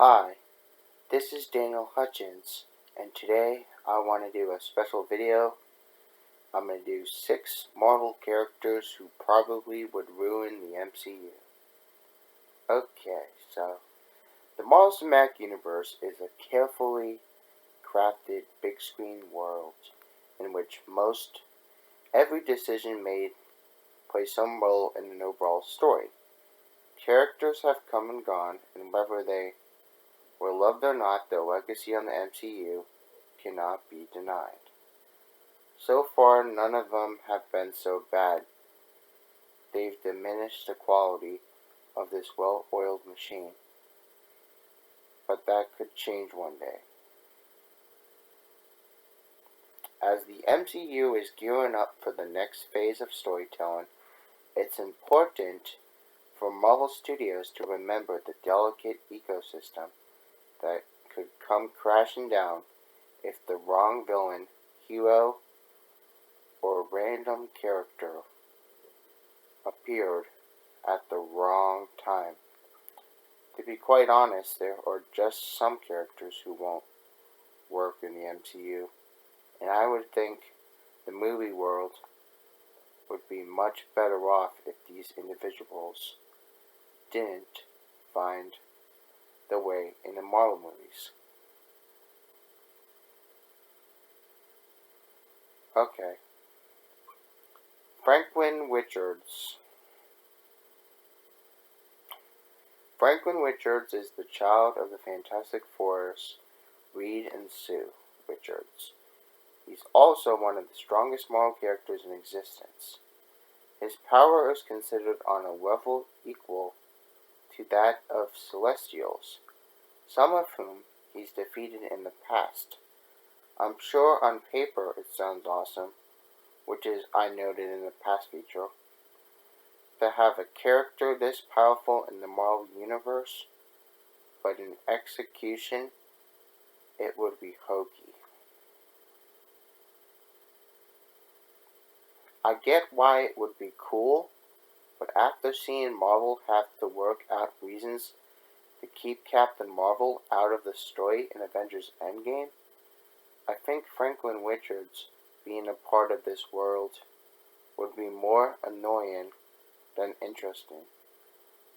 Hi, this is Daniel Hutchins, and today I want to do a special video. I'm going to do 6 Marvel characters who probably would ruin the MCU. Okay, so the Marvel Cinematic Universe is a carefully crafted big screen world in which every decision made plays some role in an overall story. Characters have come and gone, and whether they were loved or not, their legacy on the MCU cannot be denied. So far, none of them have been so bad. They've diminished the quality of this well-oiled machine. But that could change one day. As the MCU is gearing up for the next phase of storytelling, it's important for Marvel Studios to remember the delicate ecosystem that could come crashing down if the wrong villain, hero, or random character appeared at the wrong time. To be quite honest, there are just some characters who won't work in the MCU, and I would think the movie world would be much better off if these individuals didn't find the way in the Marvel movies. Okay. Franklin Richards. Franklin Richards is the child of the Fantastic Four's Reed and Sue Richards. He's also one of the strongest Marvel characters in existence. His power is considered on a level equal to that of Celestials, some of whom he's defeated in the past. I'm sure on paper it sounds awesome, which is I noted in the past feature. To have a character this powerful in the Marvel Universe, but in execution, it would be hokey. I get why it would be cool, but after seeing Marvel have to work out reasons to keep Captain Marvel out of the story in Avengers Endgame, I think Franklin Richards being a part of this world would be more annoying than interesting.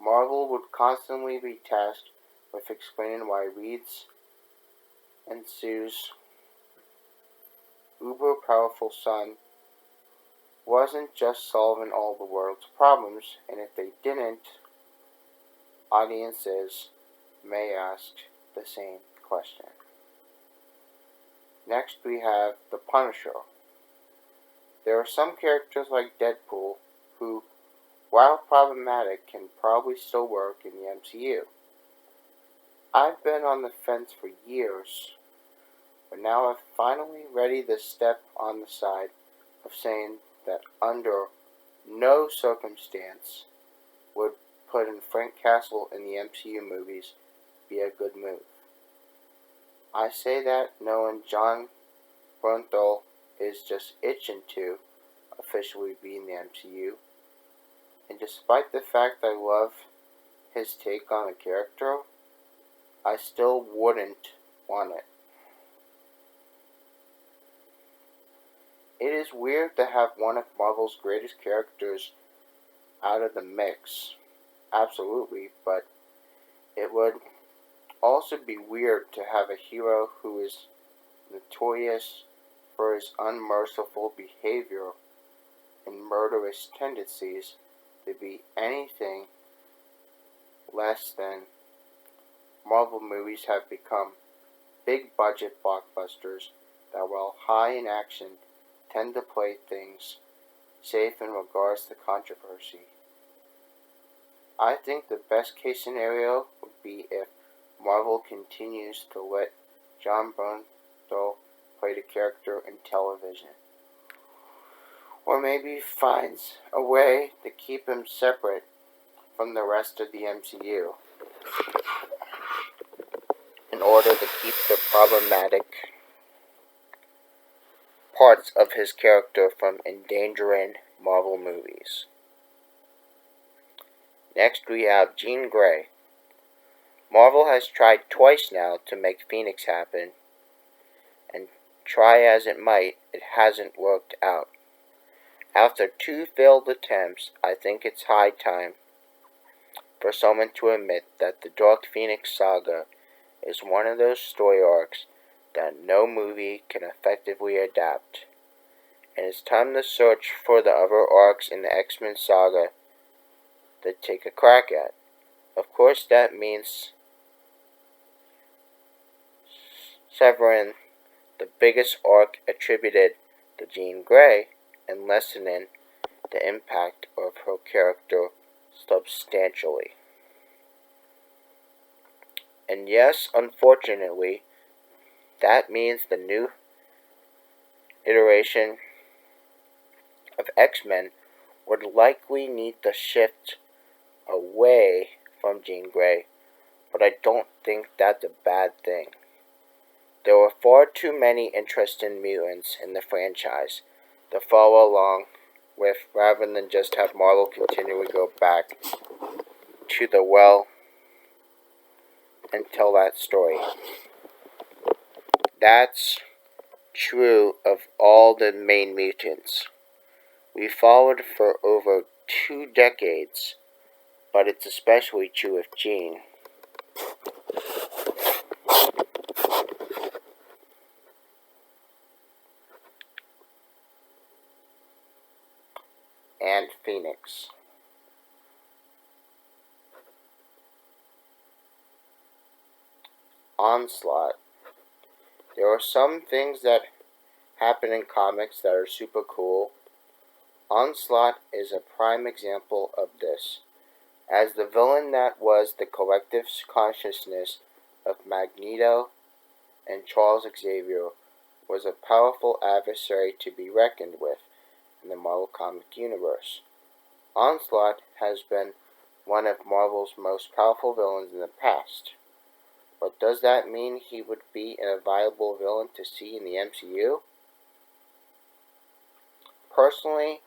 Marvel would constantly be tasked with explaining why Reed's and Sue's uber-powerful son wasn't just solving all the world's problems, and if they didn't, audiences may ask the same question. Next we have the Punisher. There are some characters like Deadpool who, while problematic, can probably still work in the MCU. I've been on the fence for years, but now I'm finally ready to step on the side of saying that under no circumstance would putting Frank Castle in the MCU movies be a good move. I say that knowing John Bernthal is just itching to officially be in the MCU, and despite the fact I love his take on the character, I still wouldn't want it. It is weird to have one of Marvel's greatest characters out of the mix, absolutely, but it would also be weird to have a hero who is notorious for his unmerciful behavior and murderous tendencies to be anything less than Marvel movies have become big budget blockbusters that, while high in action, tend to play things safe in regards to controversy. I think the best case scenario would be if Marvel continues to let John Bernthal play the character in television, or maybe finds a way to keep him separate from the rest of the MCU in order to keep the problematic parts of his character from endangering Marvel movies. Next we have Jean Grey. Marvel has tried twice now to make Phoenix happen, and try as it might, it hasn't worked out. After 2 failed attempts, I think it's high time for someone to admit that the Dark Phoenix saga is one of those story arcs that no movie can effectively adapt. And it's time to search for the other arcs in the X-Men saga to take a crack at. Of course, that means severing the biggest arc attributed to Jean Grey and lessening the impact of her character substantially. And yes, unfortunately, that means the new iteration of X-Men would likely need to shift away from Jean Grey, but I don't think that's a bad thing. There were far too many interesting mutants in the franchise to follow along with rather than just have Marvel continually go back to the well and tell that story. That's true of all the main mutants we followed for over 2 decades, but it's especially true of Jean. And Phoenix. Onslaught. There are some things that happen in comics that are super cool. Onslaught is a prime example of this. As the villain that was the collective consciousness of Magneto and Charles Xavier, was a powerful adversary to be reckoned with in the Marvel comic universe. Onslaught has been one of Marvel's most powerful villains in the past. But does that mean he would be a viable villain to see in the MCU? Personally,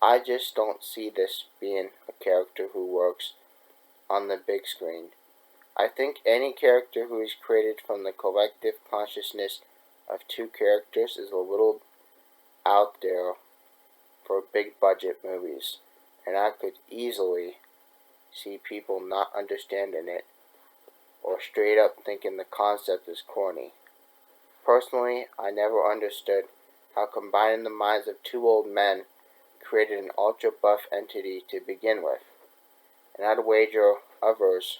I just don't see this being a character who works on the big screen. I think any character who is created from the collective consciousness of 2 characters is a little out there for big budget movies, and I could easily see people not understanding it or straight up thinking the concept is corny. Personally, I never understood how combining the minds of 2 old men created an ultra-buff entity to begin with, and I'd wager others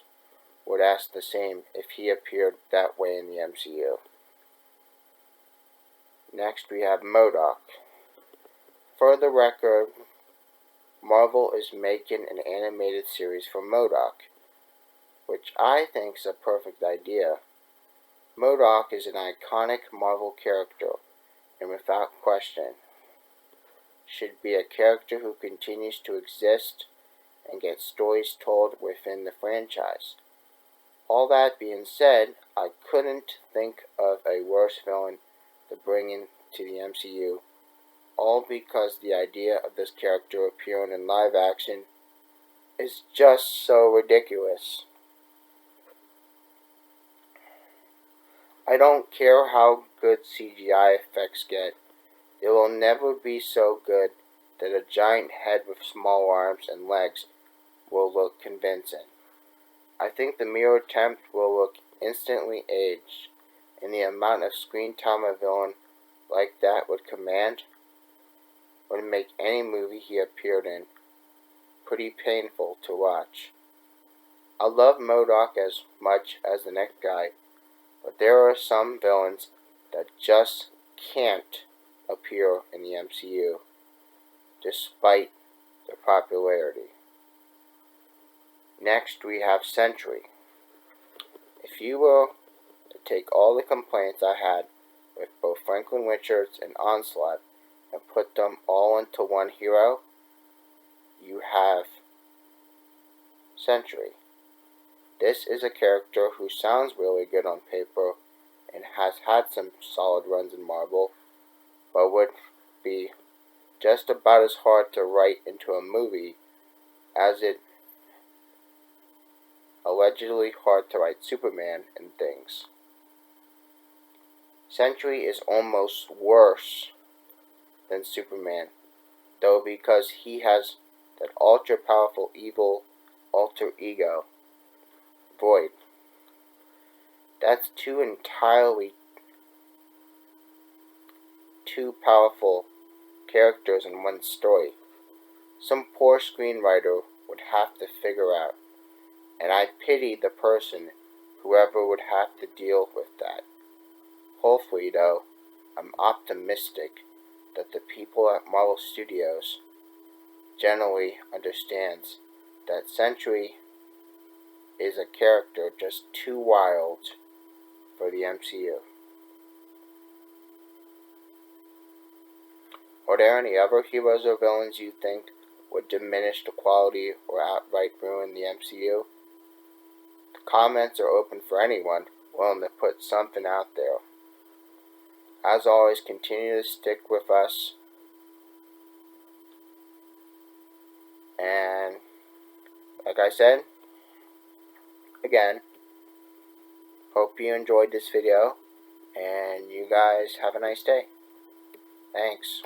would ask the same if he appeared that way in the MCU. Next we have MODOK. For the record, Marvel is making an animated series for MODOK, which I think is a perfect idea. MODOK is an iconic Marvel character, and without question, should be a character who continues to exist and get stories told within the franchise. All that being said, I couldn't think of a worse villain to bring into the MCU, all because the idea of this character appearing in live action is just so ridiculous. I don't care how good CGI effects get, it will never be so good that a giant head with small arms and legs will look convincing. I think the mere attempt will look instantly aged, and the amount of screen time a villain like that would command would make any movie he appeared in pretty painful to watch. I love MODOK as much as the next guy, but there are some villains that just can't appear in the MCU, despite their popularity. Next we have Sentry. If you were to take all the complaints I had with both Franklin Richards and Onslaught and put them all into one hero, you have Sentry. This is a character who sounds really good on paper and has had some solid runs in Marvel, but would be just about as hard to write into a movie as it allegedly hard to write Superman and things. Sentry is almost worse than Superman, though, because he has that ultra-powerful evil alter ego, Void. That's two powerful characters in one story. Some poor screenwriter would have to figure out, and I pity the person whoever would have to deal with that. Hopefully, though, I'm optimistic that the people at Marvel Studios generally understands that Sentry is a character just too wild for the MCU. Are there any other heroes or villains you think would diminish the quality or outright ruin the MCU? The comments are open for anyone willing to put something out there. As always, continue to stick with us, and like I said, again, hope you enjoyed this video, and you guys have a nice day. Thanks.